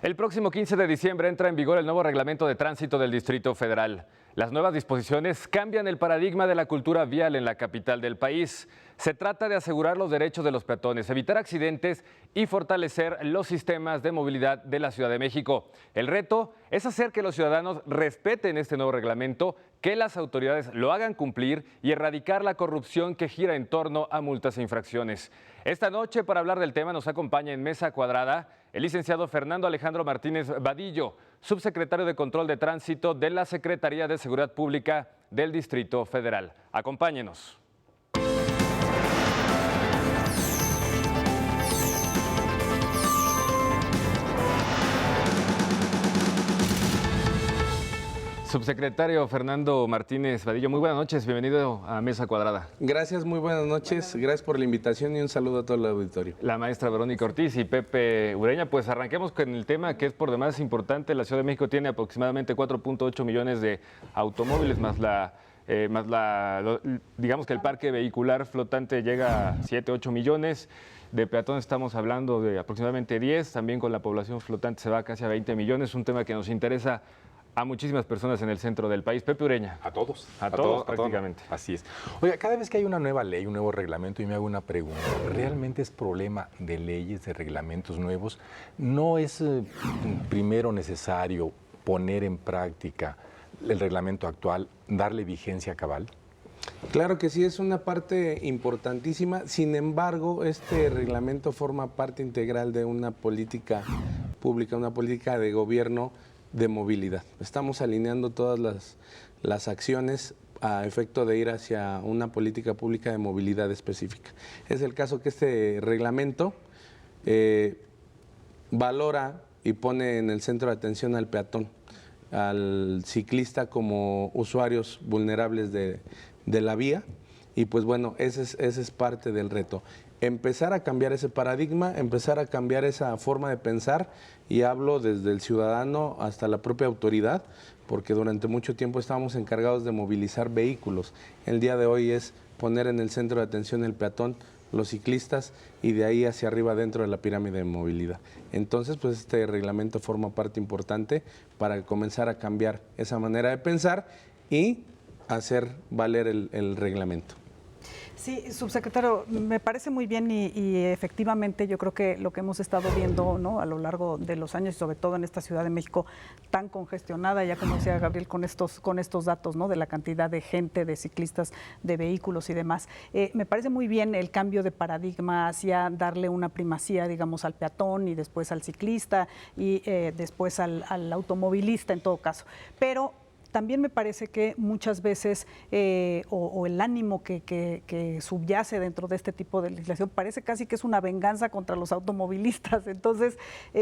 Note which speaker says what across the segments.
Speaker 1: El próximo 15 de diciembre entra en vigor el nuevo reglamento de tránsito del Distrito Federal. Las nuevas disposiciones cambian el paradigma de la cultura vial en la capital del país. Se trata de asegurar los derechos de los peatones, evitar accidentes y fortalecer los sistemas de movilidad de la Ciudad de México. El reto es hacer que los ciudadanos respeten este nuevo reglamento, que las autoridades lo hagan cumplir y erradicar la corrupción que gira en torno a multas e infracciones. Esta noche, para hablar del tema, nos acompaña en Mesa Cuadrada el licenciado Fernando Alejandro Martínez Vadillo, subsecretario de Control de Tránsito de la Secretaría de Seguridad Pública del Distrito Federal. Acompáñenos. Subsecretario Fernando Martínez Vadillo, muy buenas noches, bienvenido a Mesa Cuadrada.
Speaker 2: Gracias, muy buenas noches, gracias por la invitación y un saludo a todo el auditorio.
Speaker 1: La maestra Verónica Ortiz y Pepe Ureña, pues arranquemos con el tema que es por demás importante. La Ciudad de México tiene aproximadamente 4.8 millones de automóviles, digamos que el parque vehicular flotante llega a 7-8 millones. De peatones estamos hablando de aproximadamente 10, también con la población flotante se va casi a 20 millones, un tema que nos interesa a muchísimas personas en el centro del país. Pepe Ureña.
Speaker 3: A todos.
Speaker 1: A todos prácticamente.
Speaker 3: Así es. Oiga, cada vez que hay una nueva ley, un nuevo reglamento, y me hago una pregunta, ¿realmente es problema de leyes, de reglamentos nuevos? ¿No es primero necesario poner en práctica el reglamento actual, darle vigencia cabal?
Speaker 2: Claro que sí, es una parte importantísima. Sin embargo, este reglamento forma parte integral de una política pública, una política de gobierno de movilidad. Estamos alineando todas las acciones a efecto de ir hacia una política pública de movilidad específica. Es el caso que este reglamento valora y pone en el centro de atención al peatón, al ciclista como usuarios vulnerables de la vía, y pues bueno, ese es parte del reto. Empezar a cambiar ese paradigma, empezar a cambiar esa forma de pensar, y hablo desde el ciudadano hasta la propia autoridad, porque durante mucho tiempo estábamos encargados de movilizar vehículos. El día de hoy es poner en el centro de atención el peatón, los ciclistas, y de ahí hacia arriba dentro de la pirámide de movilidad. Entonces, pues este reglamento forma parte importante para comenzar a cambiar esa manera de pensar y hacer valer el reglamento.
Speaker 4: Sí, subsecretario, me parece muy bien y efectivamente yo creo que lo que hemos estado viendo, ¿no?, a lo largo de los años, y sobre todo en esta Ciudad de México tan congestionada, ya como decía Gabriel, con estos datos, ¿no?, de la cantidad de gente, de ciclistas, de vehículos y demás. Me parece muy bien el cambio de paradigma hacia darle una primacía, digamos, al peatón y después al ciclista y después al automovilista en todo caso. Pero también me parece que muchas veces o el ánimo que subyace dentro de este tipo de legislación parece casi que es una venganza contra los automovilistas. Entonces,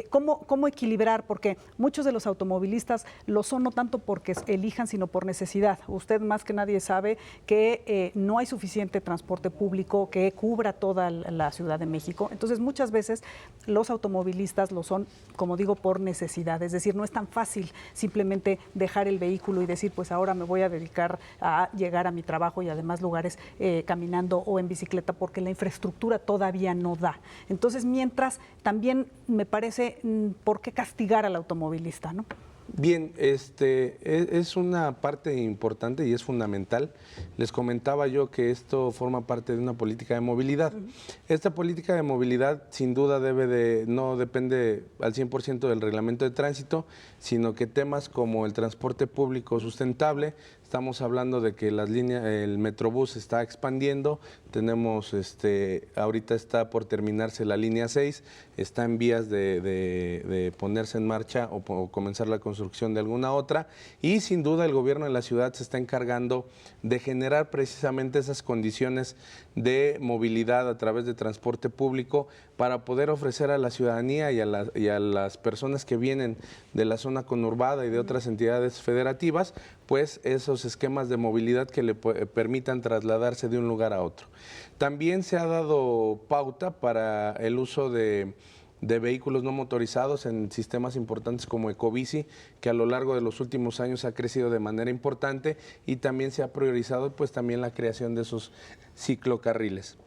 Speaker 4: ¿cómo equilibrar? Porque muchos de los automovilistas lo son no tanto porque elijan, sino por necesidad. Usted más que nadie sabe que no hay suficiente transporte público que cubra toda la Ciudad de México. Entonces, muchas veces los automovilistas lo son, como digo, por necesidad. Es decir, no es tan fácil simplemente dejar el vehículo y decir, pues ahora me voy a dedicar a llegar a mi trabajo y a demás lugares caminando o en bicicleta, porque la infraestructura todavía no da. Entonces, mientras, también me parece, ¿por qué castigar al automovilista, no?
Speaker 2: Bien, es una parte importante y es fundamental. Les comentaba yo que esto forma parte de una política de movilidad. Esta política de movilidad sin duda no depende al 100% del reglamento de tránsito, sino que temas como el transporte público sustentable, estamos hablando de que el Metrobús está expandiendo, tenemos, ahorita está por terminarse la línea 6, está en vías de ponerse en marcha o comenzar la construcción de alguna otra, y sin duda el gobierno de la ciudad se está encargando de generar precisamente esas condiciones de movilidad a través de transporte público para poder ofrecer a la ciudadanía y a las personas que vienen de la zona conurbada y de otras entidades federativas, pues esos esquemas de movilidad que le permitan trasladarse de un lugar a otro. También se ha dado pauta para el uso de vehículos no motorizados en sistemas importantes como Ecobici, que a lo largo de los últimos años ha crecido de manera importante, y también se ha priorizado pues también la creación de esos ciclocarriles.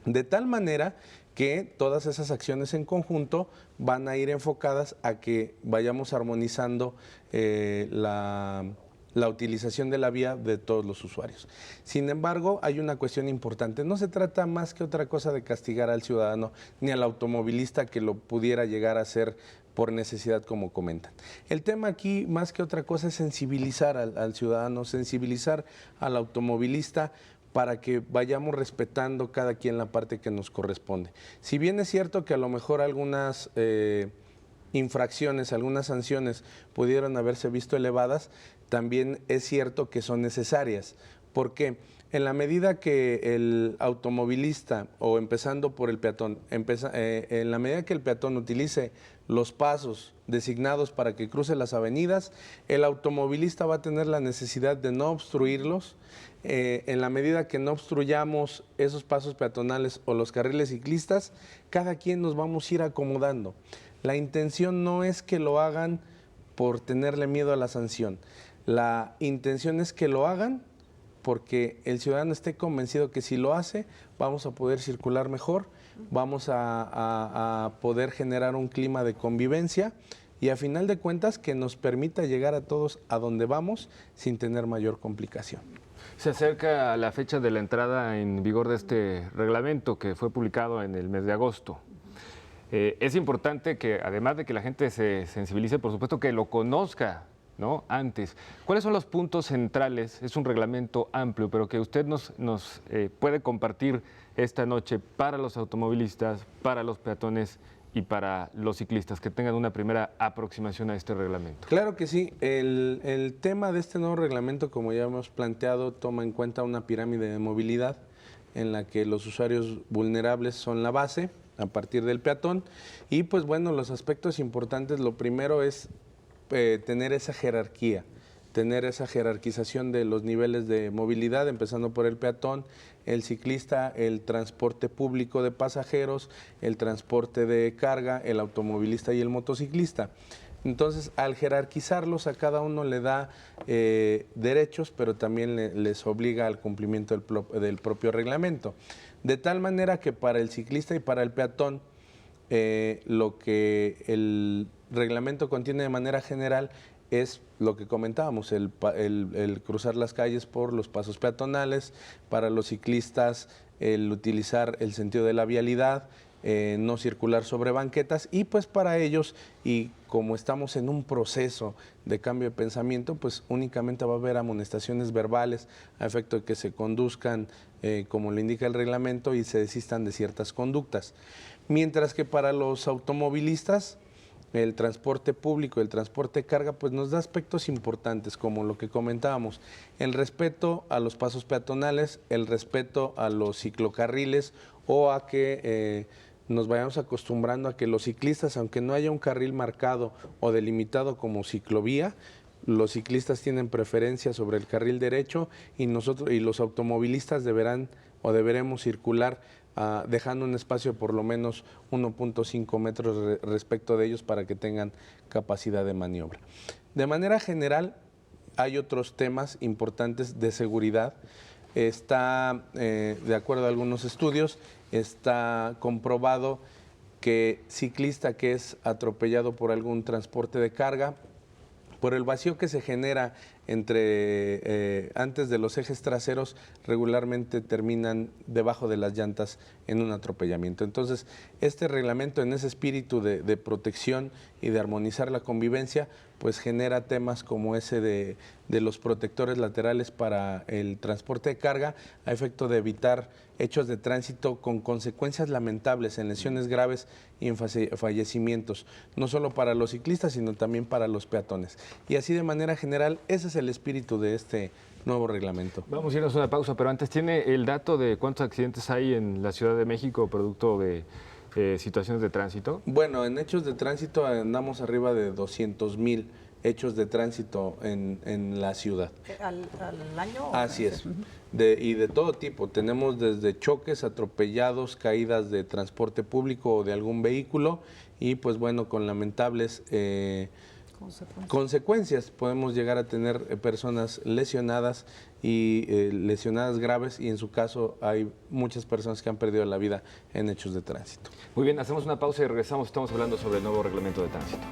Speaker 2: De tal manera que todas esas acciones en conjunto van a ir enfocadas a que vayamos armonizando la utilización de la vía de todos los usuarios. Sin embargo, hay una cuestión importante. No se trata más que otra cosa de castigar al ciudadano ni al automovilista que lo pudiera llegar a hacer por necesidad, como comentan. El tema aquí, más que otra cosa, es sensibilizar al ciudadano, sensibilizar al automovilista para que vayamos respetando cada quien la parte que nos corresponde. Si bien es cierto que a lo mejor algunas infracciones, algunas sanciones pudieron haberse visto elevadas, también es cierto que son necesarias. ¿Por qué? En la medida que el automovilista, o empezando por el peatón, en la medida que el peatón utilice los pasos designados para que cruce las avenidas, el automovilista va a tener la necesidad de no obstruirlos. En la medida que no obstruyamos esos pasos peatonales o los carriles ciclistas, cada quien nos vamos a ir acomodando. La intención no es que lo hagan por tenerle miedo a la sanción. La intención es que lo hagan porque el ciudadano esté convencido que si lo hace, vamos a poder circular mejor, vamos a poder generar un clima de convivencia y a final de cuentas que nos permita llegar a todos a donde vamos sin tener mayor complicación.
Speaker 1: Se acerca la fecha de la entrada en vigor de este reglamento que fue publicado en el mes de agosto. Es importante que, además de que la gente se sensibilice, por supuesto que lo conozca, ¿no? Antes. ¿Cuáles son los puntos centrales? Es un reglamento amplio, pero que usted nos puede compartir esta noche para los automovilistas, para los peatones y para los ciclistas, que tengan una primera aproximación a este reglamento.
Speaker 2: Claro que sí. El tema de este nuevo reglamento, como ya hemos planteado, toma en cuenta una pirámide de movilidad en la que los usuarios vulnerables son la base a partir del peatón y pues bueno, los aspectos importantes, lo primero es tener esa jerarquía, tener esa jerarquización de los niveles de movilidad, empezando por el peatón, el ciclista, el transporte público de pasajeros, el transporte de carga, el automovilista y el motociclista. Entonces, al jerarquizarlos, a cada uno le da derechos, pero también les obliga al cumplimiento del propio reglamento. De tal manera que para el ciclista y para el peatón, lo que el reglamento contiene de manera general es lo que comentábamos, el cruzar las calles por los pasos peatonales, para los ciclistas el utilizar el sentido de la vialidad, no circular sobre banquetas y pues para ellos, y como estamos en un proceso de cambio de pensamiento, pues únicamente va a haber amonestaciones verbales a efecto de que se conduzcan como lo indica el reglamento y se desistan de ciertas conductas. Mientras que para los automovilistas, el transporte público, el transporte de carga, pues nos da aspectos importantes, como lo que comentábamos, el respeto a los pasos peatonales, el respeto a los ciclocarriles o a que nos vayamos acostumbrando a que los ciclistas, aunque no haya un carril marcado o delimitado como ciclovía, los ciclistas tienen preferencia sobre el carril derecho y nosotros y los automovilistas deberán o deberemos circular dejando un espacio de por lo menos 1.5 metros respecto de ellos para que tengan capacidad de maniobra. De manera general, hay otros temas importantes de seguridad. Está, de acuerdo a algunos estudios, está comprobado que ciclista que es atropellado por algún transporte de carga, por el vacío que se genera antes de los ejes traseros, regularmente terminan debajo de las llantas en un atropellamiento. Entonces, este reglamento en ese espíritu de protección y de armonizar la convivencia, pues genera temas como ese de los protectores laterales para el transporte de carga, a efecto de evitar hechos de tránsito con consecuencias lamentables en lesiones graves y en fallecimientos, no solo para los ciclistas, sino también para los peatones. Y así de manera general, ese es el espíritu de este nuevo reglamento.
Speaker 1: Vamos a irnos a una pausa, pero antes, ¿tiene el dato de cuántos accidentes hay en la Ciudad de México producto de situaciones de tránsito?
Speaker 2: Bueno, en hechos de tránsito andamos arriba de 200,000 hechos de tránsito en la ciudad.
Speaker 4: ¿Al año?
Speaker 2: Así es, y de todo tipo. Tenemos desde choques, atropellados, caídas de transporte público o de algún vehículo y pues bueno, con lamentables consecuencias. Podemos llegar a tener personas lesionadas y lesionadas graves, y en su caso hay muchas personas que han perdido la vida en hechos de tránsito.
Speaker 1: Muy bien, hacemos una pausa y regresamos. Estamos hablando sobre el nuevo reglamento de tránsito.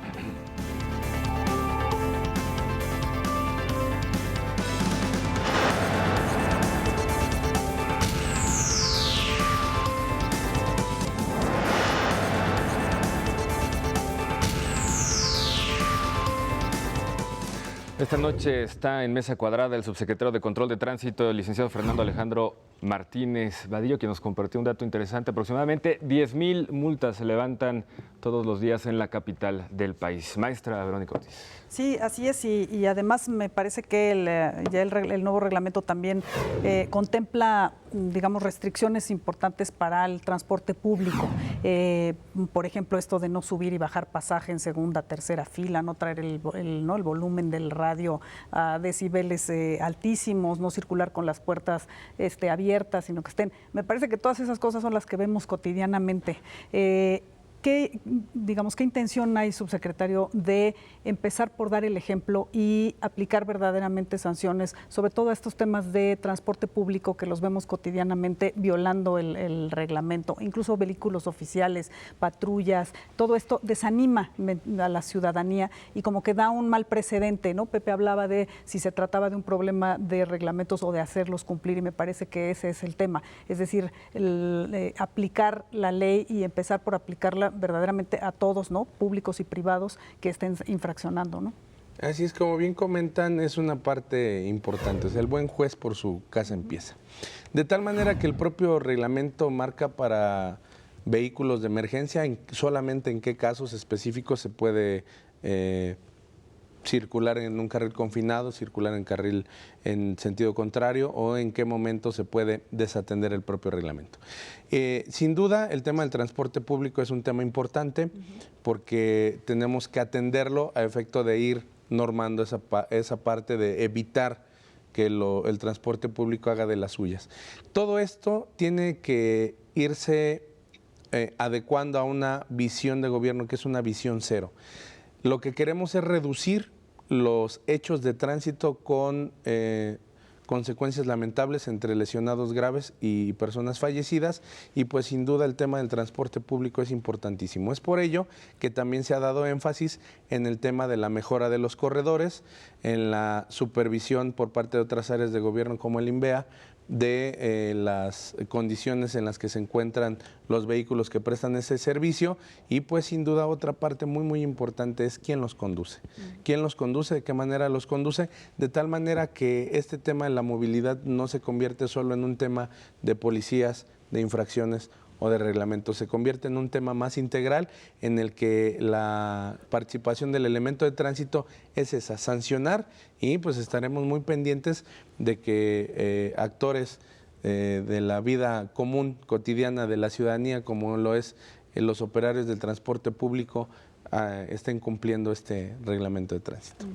Speaker 1: Esta noche está en mesa cuadrada el subsecretario de Control de Tránsito, el licenciado Fernando Alejandro Martínez Vadillo, que nos compartió un dato interesante. Aproximadamente 10,000 multas se levantan todos los días en la capital del país. Maestra Verónica Ortiz.
Speaker 4: Sí, así es, y además me parece que el nuevo reglamento también contempla, digamos, restricciones importantes para el transporte público. Por ejemplo, esto de no subir y bajar pasaje en segunda, tercera fila, no traer el volumen del radio a decibeles altísimos, no circular con las puertas abiertas, sino que estén. Me parece que todas esas cosas son las que vemos cotidianamente. ¿Qué intención hay, subsecretario, de empezar por dar el ejemplo y aplicar verdaderamente sanciones, sobre todo a estos temas de transporte público que los vemos cotidianamente violando el reglamento, incluso vehículos oficiales, patrullas, todo esto desanima a la ciudadanía y como que da un mal precedente, ¿no? Pepe hablaba de si se trataba de un problema de reglamentos o de hacerlos cumplir, y me parece que ese es el tema, es decir, aplicar la ley y empezar por aplicarla verdaderamente a todos, ¿no? Públicos y privados que estén infraccionando, ¿no?
Speaker 2: Así es, como bien comentan, es una parte importante. O sea, el buen juez por su casa empieza. De tal manera que el propio reglamento marca para vehículos de emergencia solamente en qué casos específicos se puede circular en un carril confinado, circular en carril en sentido contrario, o en qué momento se puede desatender el propio reglamento. Sin duda, el tema del transporte público es un tema importante porque tenemos que atenderlo a efecto de ir normando esa parte de evitar que el transporte público haga de las suyas. Todo esto tiene que irse adecuando a una visión de gobierno que es una visión cero. Lo que queremos es reducir los hechos de tránsito con consecuencias lamentables entre lesionados graves y personas fallecidas, y pues sin duda el tema del transporte público es importantísimo. Es por ello que también se ha dado énfasis en el tema de la mejora de los corredores, en la supervisión por parte de otras áreas de gobierno como el INVEA, de las condiciones en las que se encuentran los vehículos que prestan ese servicio, y pues sin duda otra parte muy importante es quién los conduce. ¿Quién los conduce? ¿De qué manera los conduce? De tal manera que este tema de la movilidad no se convierte solo en un tema de policías, de infracciones o de reglamentos, se convierte en un tema más integral en el que la participación del elemento de tránsito es esa, sancionar, y pues estaremos muy pendientes de que actores de la vida común, cotidiana de la ciudadanía, como lo es los operarios del transporte público, estén cumpliendo este reglamento de tránsito.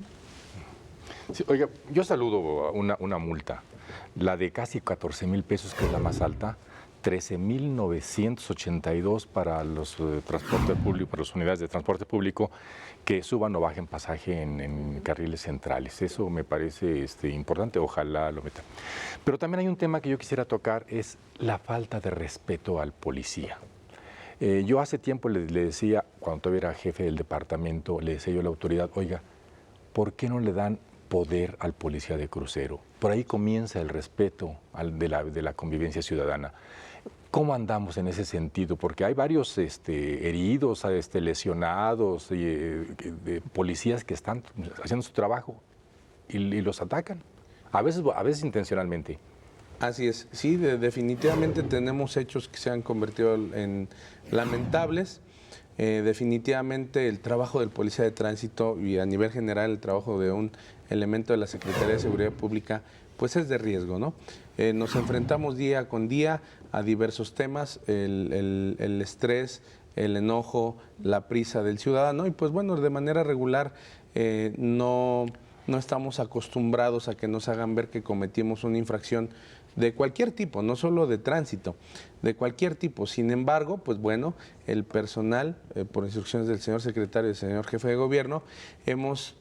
Speaker 3: Sí, oiga, yo saludo una multa, la de casi 14,000 pesos, que es la más alta, 13,982 para los transportes públicos, para las unidades de transporte público que suban o bajen pasaje en carriles centrales. Eso me parece importante, ojalá lo metan. Pero también hay un tema que yo quisiera tocar, es la falta de respeto al policía. Yo hace tiempo le decía, cuando todavía era jefe del departamento, le decía yo a la autoridad, oiga, ¿por qué no le dan poder al policía de crucero? Por ahí comienza el respeto de la convivencia ciudadana. ¿Cómo andamos en ese sentido? Porque hay varios heridos, lesionados, de policías que están haciendo su trabajo y los atacan, a veces intencionalmente.
Speaker 2: Así es, sí, definitivamente tenemos hechos que se han convertido en lamentables. Definitivamente el trabajo del policía de tránsito y a nivel general el trabajo de un elemento de la Secretaría de Seguridad Pública pues es de riesgo, ¿no? Nos enfrentamos día con día a diversos temas, el estrés, el enojo, la prisa del ciudadano, y pues bueno, de manera regular no estamos acostumbrados a que nos hagan ver que cometimos una infracción de cualquier tipo, no solo de tránsito, de cualquier tipo. Sin embargo, pues bueno, el personal, por instrucciones del señor secretario y del señor jefe de gobierno, hemos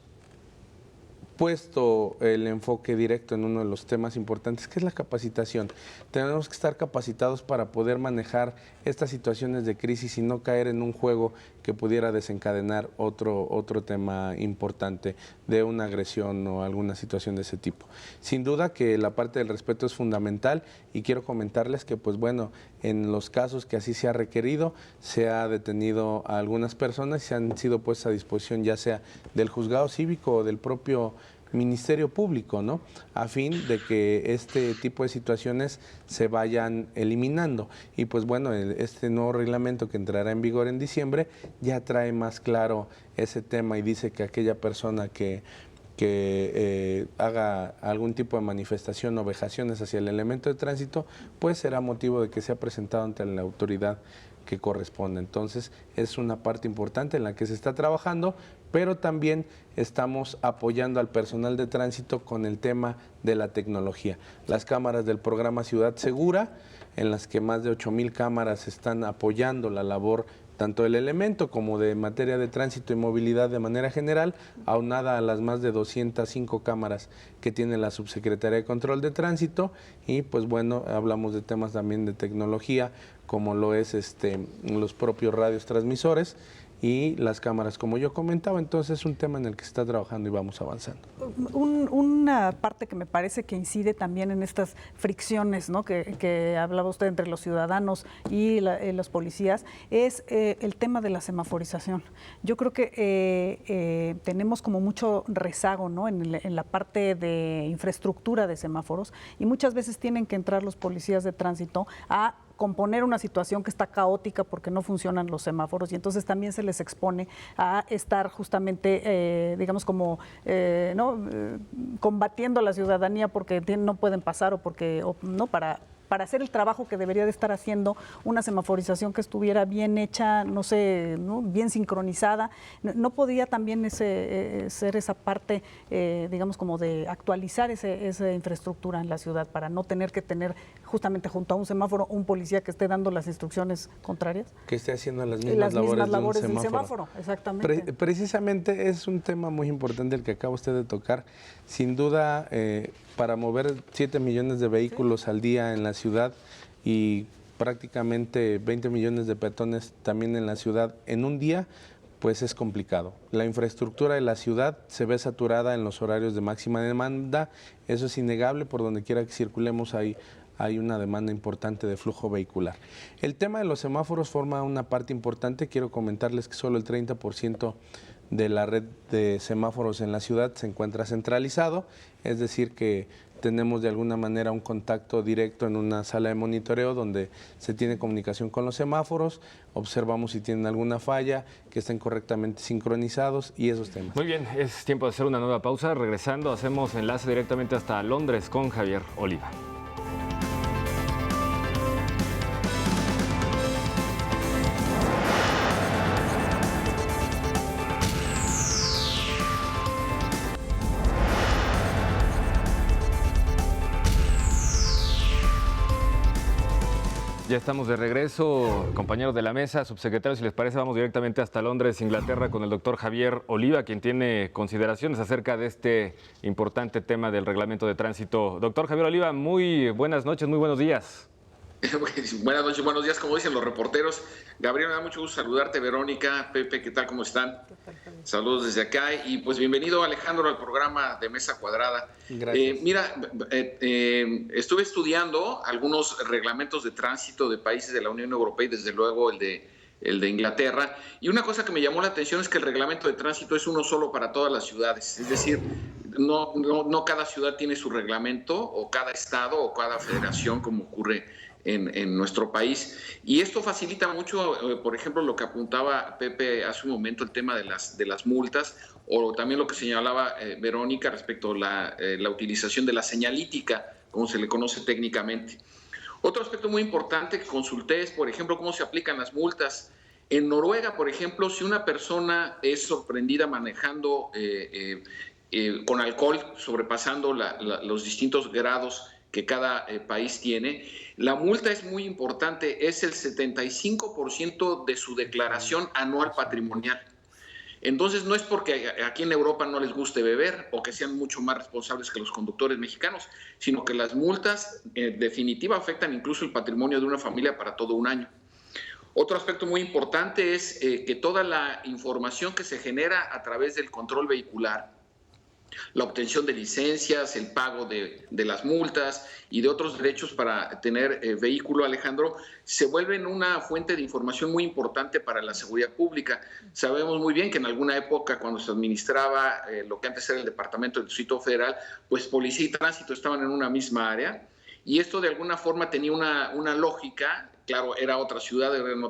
Speaker 2: puesto el enfoque directo en uno de los temas importantes, que es la capacitación. Tenemos que estar capacitados para poder manejar estas situaciones de crisis y no caer en un juego que pudiera desencadenar otro tema importante de una agresión o alguna situación de ese tipo. Sin duda que la parte del respeto es fundamental y quiero comentarles que, pues bueno, en los casos que así se ha requerido, se ha detenido a algunas personas y se han sido puestas a disposición ya sea del juzgado cívico o del propio Ministerio Público, ¿no? A fin de que este tipo de situaciones se vayan eliminando. Y pues bueno, este nuevo reglamento que entrará en vigor en diciembre ya trae más claro ese tema y dice que aquella persona que haga algún tipo de manifestación o vejaciones hacia el elemento de tránsito, pues será motivo de que sea presentado ante la autoridad que corresponde. Entonces, es una parte importante en la que se está trabajando, pero también estamos apoyando al personal de tránsito con el tema de la tecnología. Las cámaras del programa Ciudad Segura, en las que más de 8,000 cámaras están apoyando la labor tanto del elemento como de materia de tránsito y movilidad de manera general, aunada a las más de 205 cámaras que tiene la Subsecretaría de Control de Tránsito. Y pues bueno, hablamos de temas también de tecnología, como lo es los propios radios transmisores y las cámaras, como yo comentaba. Entonces es un tema en el que se está trabajando y vamos avanzando.
Speaker 4: Una parte que me parece que incide también en estas fricciones, ¿no?, que hablaba usted entre los ciudadanos y los policías, es el tema de la semaforización. Yo creo que tenemos como mucho rezago, ¿no?, en la parte de infraestructura de semáforos, y muchas veces tienen que entrar los policías de tránsito a componer una situación que está caótica porque no funcionan los semáforos, y entonces también se les expone a estar justamente, digamos, como combatiendo a la ciudadanía porque no pueden pasar o porque no para hacer el trabajo que debería de estar haciendo una semaforización que estuviera bien hecha, no sé, ¿no?, bien sincronizada. No podía también ser esa parte, digamos, como de actualizar esa infraestructura en la ciudad para no tener que tener justamente junto a un semáforo un policía que esté dando las instrucciones contrarias.
Speaker 2: Que esté haciendo las mismas labores
Speaker 4: del semáforo. Exactamente.
Speaker 2: Precisamente es un tema muy importante el que acaba usted de tocar. Sin duda, para mover 7 millones de vehículos al día en la ciudad y prácticamente 20 millones de peatones también en la ciudad en un día, pues es complicado. La infraestructura de la ciudad se ve saturada en los horarios de máxima demanda, eso es innegable, por donde quiera que circulemos hay una demanda importante de flujo vehicular. El tema de los semáforos forma una parte importante. Quiero comentarles que solo el 30% de la red de semáforos en la ciudad se encuentra centralizado, es decir que tenemos de alguna manera un contacto directo en una sala de monitoreo donde se tiene comunicación con los semáforos, observamos si tienen alguna falla, que estén correctamente sincronizados y esos temas.
Speaker 1: Muy bien, es tiempo de hacer una nueva pausa. Regresando, hacemos enlace directamente hasta Londres con Javier Oliva. Ya estamos de regreso, compañeros de la mesa, subsecretarios, si les parece, vamos directamente hasta Londres, Inglaterra, con el doctor Javier Oliva, quien tiene consideraciones acerca de este importante tema del reglamento de tránsito. Doctor Javier Oliva, muy buenas noches, muy buenos días.
Speaker 5: Buenas noches, buenos días, como dicen los reporteros. Gabriel, me da mucho gusto saludarte, Verónica, Pepe, ¿qué tal? ¿Cómo están? Saludos desde acá y pues bienvenido, Alejandro, al programa de Mesa Cuadrada.
Speaker 2: Gracias.
Speaker 5: Estuve estudiando algunos reglamentos de tránsito de países de la Unión Europea y desde luego el de Inglaterra, y una cosa que me llamó la atención es que el reglamento de tránsito es uno solo para todas las ciudades, es decir, no cada ciudad tiene su reglamento, o cada estado o cada federación, como ocurre en nuestro país, y esto facilita mucho, por ejemplo, lo que apuntaba Pepe hace un momento, el tema de las multas, o también lo que señalaba Verónica respecto a la utilización de la señalítica, como se le conoce técnicamente. Otro aspecto muy importante que consulté es, por ejemplo, cómo se aplican las multas. En Noruega, por ejemplo, si una persona es sorprendida manejando con alcohol, sobrepasando los distintos grados que cada país tiene. La multa es muy importante, es el 75% de su declaración anual patrimonial. Entonces no es porque aquí en Europa no les guste beber o que sean mucho más responsables que los conductores mexicanos, sino que las multas en definitiva afectan incluso el patrimonio de una familia para todo un año. Otro aspecto muy importante es que toda la información que se genera a través del control vehicular, la obtención de licencias, el pago de las multas y de otros derechos para tener vehículo, Alejandro, se vuelven una fuente de información muy importante para la seguridad pública. Sabemos muy bien que en alguna época, cuando se administraba lo que antes era el Departamento del Distrito Federal, pues policía y tránsito estaban en una misma área, y esto de alguna forma tenía una lógica. Claro, era otra ciudad, era en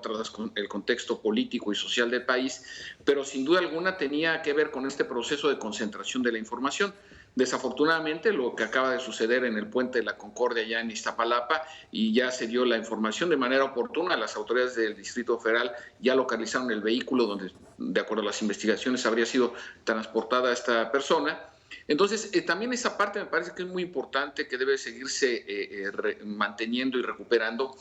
Speaker 5: el contexto político y social del país, pero sin duda alguna tenía que ver con este proceso de concentración de la información. Desafortunadamente, lo que acaba de suceder en el Puente de la Concordia, ya en Iztapalapa, y ya se dio la información de manera oportuna, las autoridades del Distrito Federal ya localizaron el vehículo donde, de acuerdo a las investigaciones, habría sido transportada esta persona. Entonces, también esa parte me parece que es muy importante, que debe seguirse manteniendo y recuperando.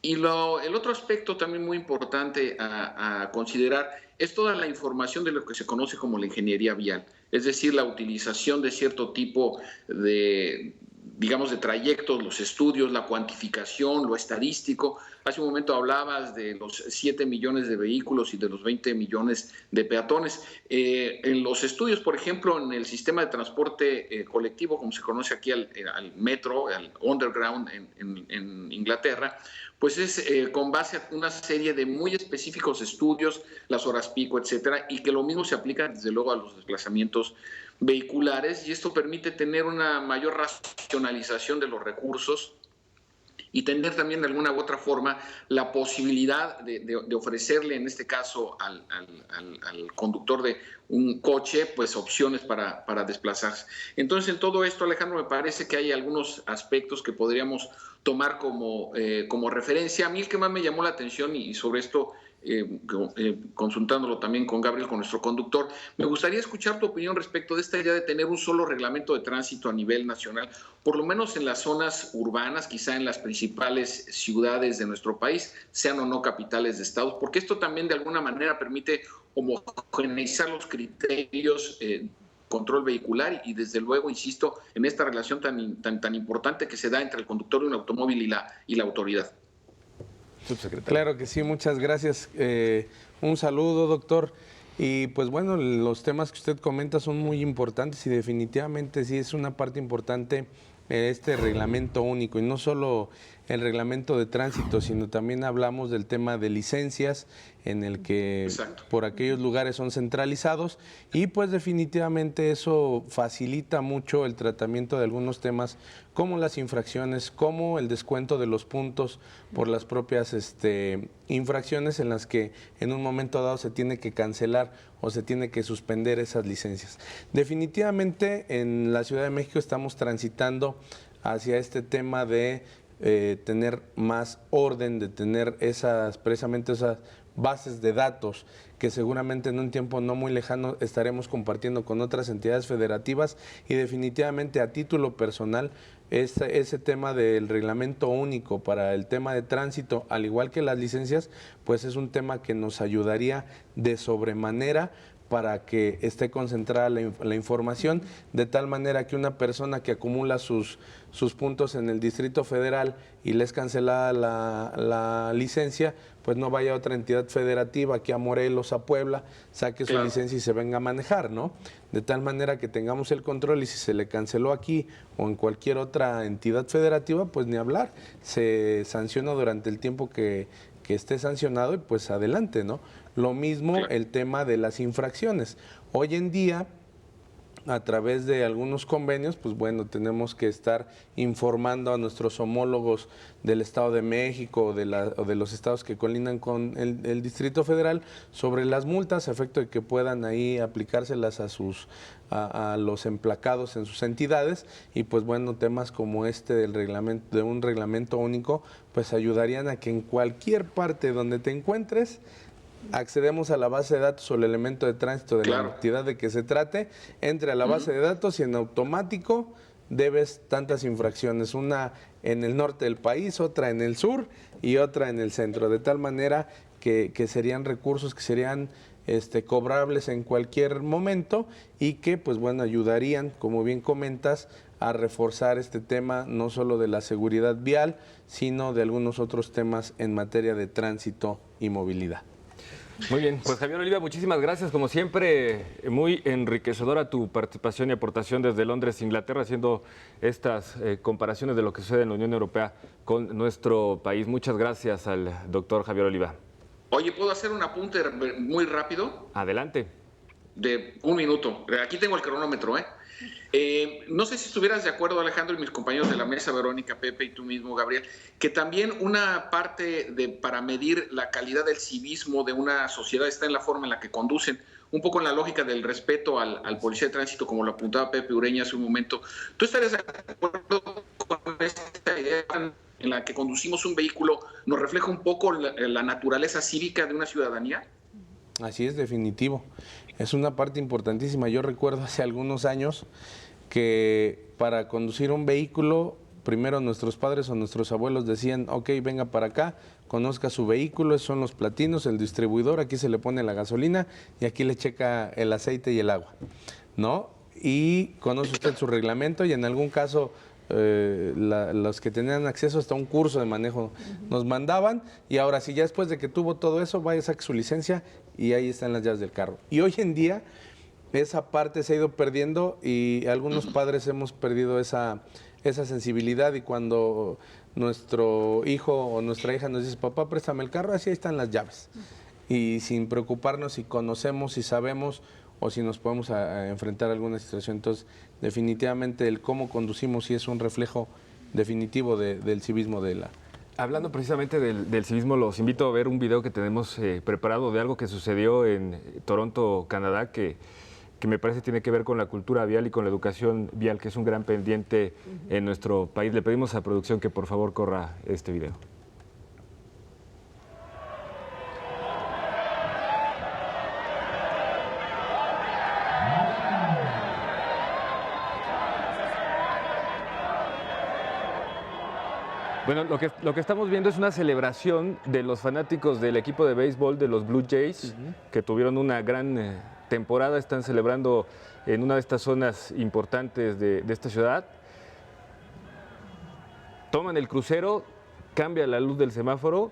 Speaker 5: Y el otro aspecto también muy importante a considerar es toda la información de lo que se conoce como la ingeniería vial, es decir, la utilización de cierto tipo de, digamos, de trayectos, los estudios, la cuantificación, lo estadístico. Hace un momento hablabas de los 7 millones de vehículos y de los 20 millones de peatones. En los estudios, por ejemplo, en el sistema de transporte colectivo, como se conoce aquí al metro, al underground en Inglaterra, pues es con base a una serie de muy específicos estudios, las horas pico, etcétera, y que lo mismo se aplica desde luego a los desplazamientos vehiculares, y esto permite tener una mayor racionalización de los recursos y tener también de alguna u otra forma la posibilidad de ofrecerle, en este caso al conductor de un coche, pues opciones para desplazarse. Entonces, en todo esto, Alejandro, me parece que hay algunos aspectos que podríamos tomar como referencia. A mí el que más me llamó la atención, y sobre esto consultándolo también con Gabriel, con nuestro conductor, me gustaría escuchar tu opinión respecto de esta idea de tener un solo reglamento de tránsito a nivel nacional, por lo menos en las zonas urbanas, quizá en las principales ciudades de nuestro país, sean o no capitales de estados, porque esto también de alguna manera permite homogeneizar los criterios control vehicular y desde luego, insisto, en esta relación tan importante que se da entre el conductor de un automóvil y la autoridad.
Speaker 2: Claro que sí, muchas gracias. Un saludo, doctor. Y pues bueno, los temas que usted comenta son muy importantes y definitivamente sí es una parte importante este reglamento único, y no solo el reglamento de tránsito, sino también hablamos del tema de licencias, en el que
Speaker 5: Exacto.
Speaker 2: por aquellos lugares son centralizados, y pues definitivamente eso facilita mucho el tratamiento de algunos temas como las infracciones, como el descuento de los puntos por las propias infracciones en las que en un momento dado se tiene que cancelar o se tiene que suspender esas licencias. Definitivamente en la Ciudad de México estamos transitando hacia este tema de tener más orden, de tener precisamente esas bases de datos que seguramente en un tiempo no muy lejano estaremos compartiendo con otras entidades federativas, y definitivamente a título personal ese tema del reglamento único para el tema de tránsito, al igual que las licencias, pues es un tema que nos ayudaría de sobremanera para que esté concentrada la información, de tal manera que una persona que acumula sus puntos en el Distrito Federal y le es cancelada la licencia, pues no vaya a otra entidad federativa, aquí a Morelos, a Puebla, saque su licencia y se venga a manejar, ¿no? De tal manera que tengamos el control, y si se le canceló aquí o en cualquier otra entidad federativa, pues ni hablar, se sanciona durante el tiempo que esté sancionado y pues adelante, ¿no? Lo mismo el tema de las infracciones. Hoy en día, a través de algunos convenios, pues bueno, tenemos que estar informando a nuestros homólogos del Estado de México o de los estados que colindan con el Distrito Federal sobre las multas, a efecto de que puedan ahí aplicárselas a los emplacados en sus entidades, y pues bueno, temas como del reglamento, de un reglamento único, pues ayudarían a que en cualquier parte donde te encuentres accedemos a la base de datos o el elemento de tránsito de la entidad de que se trate, entre a la base de datos y en automático debes tantas infracciones, una en el norte del país, otra en el sur y otra en el centro, de tal manera que serían recursos que serían cobrables en cualquier momento y que, pues bueno, ayudarían, como bien comentas, a reforzar este tema no solo de la seguridad vial, sino de algunos otros temas en materia de tránsito y movilidad.
Speaker 1: Muy bien, pues Javier Oliva, muchísimas gracias. Como siempre, muy enriquecedora tu participación y aportación desde Londres, Inglaterra, haciendo estas comparaciones de lo que sucede en la Unión Europea con nuestro país. Muchas gracias al doctor Javier Oliva.
Speaker 5: Oye, ¿puedo hacer un apunte muy rápido?
Speaker 1: Adelante.
Speaker 5: De 1 minuto. Aquí tengo el cronómetro, ¿eh? No sé si estuvieras de acuerdo, Alejandro, y mis compañeros de la mesa, Verónica, Pepe y tú mismo, Gabriel, que también una parte para medir la calidad del civismo de una sociedad está en la forma en la que conducen, un poco en la lógica del respeto al policía de tránsito, como lo apuntaba Pepe Ureña hace un momento. ¿Tú estarías de acuerdo con esta idea en la que conducimos un vehículo nos refleja un poco la naturaleza cívica de una ciudadanía?
Speaker 2: Así es, definitivo. Es una parte importantísima. Yo recuerdo hace algunos años que para conducir un vehículo, primero nuestros padres o nuestros abuelos decían, ok, venga para acá, conozca su vehículo, esos son los platinos, el distribuidor, aquí se le pone la gasolina y aquí le checa el aceite y el agua, ¿no? Y conoce usted su reglamento y en algún caso los que tenían acceso hasta un curso de manejo nos mandaban y ahora sí, ya después de que tuvo todo eso, vaya, saque su licencia y ahí están las llaves del carro. Y hoy en día esa parte se ha ido perdiendo y algunos padres hemos perdido esa sensibilidad y cuando nuestro hijo o nuestra hija nos dice, papá, préstame el carro, así ahí están las llaves. Y sin preocuparnos si conocemos, si sabemos o si nos podemos enfrentar a alguna situación. Entonces, definitivamente el cómo conducimos sí es un reflejo definitivo del civismo de la...
Speaker 1: Hablando precisamente del civismo, los invito a ver un video que tenemos preparado de algo que sucedió en Toronto, Canadá, que me parece tiene que ver con la cultura vial y con la educación vial, que es un gran pendiente en nuestro país. Le pedimos a producción que por favor corra este video. Bueno, lo que estamos viendo es una celebración de los fanáticos del equipo de béisbol de los Blue Jays, que tuvieron una gran temporada, están celebrando en una de estas zonas importantes de esta ciudad. Toman el crucero, cambia la luz del semáforo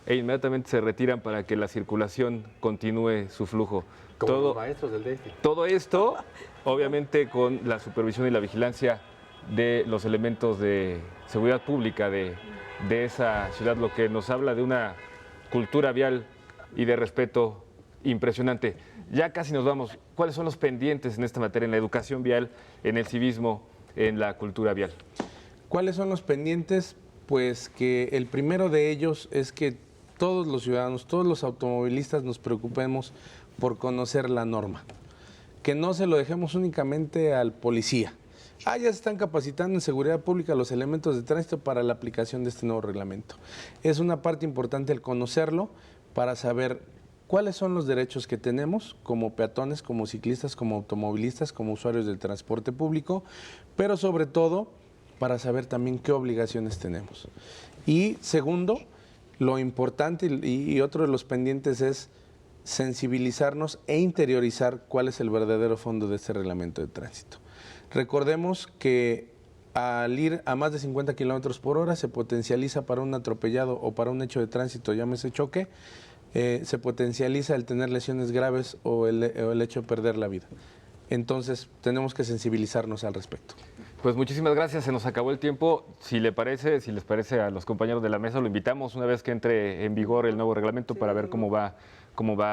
Speaker 1: e inmediatamente se retiran para que la circulación continúe su flujo.
Speaker 3: Como los maestros del DF.
Speaker 1: Todo esto, obviamente, con la supervisión y la vigilancia de los elementos de seguridad pública de esa ciudad, lo que nos habla de una cultura vial y de respeto impresionante. Ya casi nos vamos. ¿Cuáles son los pendientes en esta materia, en la educación vial, en el civismo, en la cultura vial?
Speaker 2: ¿Cuáles son los pendientes? Pues que el primero de ellos es que todos los ciudadanos, todos los automovilistas nos preocupemos por conocer la norma. Que no se lo dejemos únicamente al policía. Ya se están capacitando en seguridad pública los elementos de tránsito para la aplicación de este nuevo reglamento. Es una parte importante el conocerlo para saber cuáles son los derechos que tenemos como peatones, como ciclistas, como automovilistas, como usuarios del transporte público, pero sobre todo para saber también qué obligaciones tenemos. Y segundo, lo importante y otro de los pendientes es sensibilizarnos e interiorizar cuál es el verdadero fondo de este reglamento de tránsito. Recordemos que al ir a más de 50 kilómetros por hora se potencializa para un atropellado o para un hecho de tránsito, llámese choque, se potencializa el tener lesiones graves o el hecho de perder la vida. Entonces tenemos que sensibilizarnos al respecto.
Speaker 1: Pues muchísimas gracias, se nos acabó el tiempo. Si les parece a los compañeros de la mesa, lo invitamos una vez que entre en vigor el nuevo reglamento para ver cómo va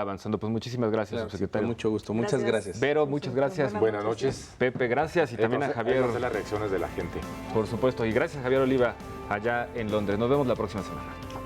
Speaker 1: avanzando. Pues muchísimas gracias, subsecretario.
Speaker 2: Con mucho gusto, muchas gracias.
Speaker 1: Vero, muchas gracias.
Speaker 3: Buenas noches.
Speaker 1: Pepe, gracias. Y también a Javier.
Speaker 3: Vamos a ver las reacciones de la gente.
Speaker 1: Por supuesto. Y gracias, Javier Oliva, allá en Londres. Nos vemos la próxima semana.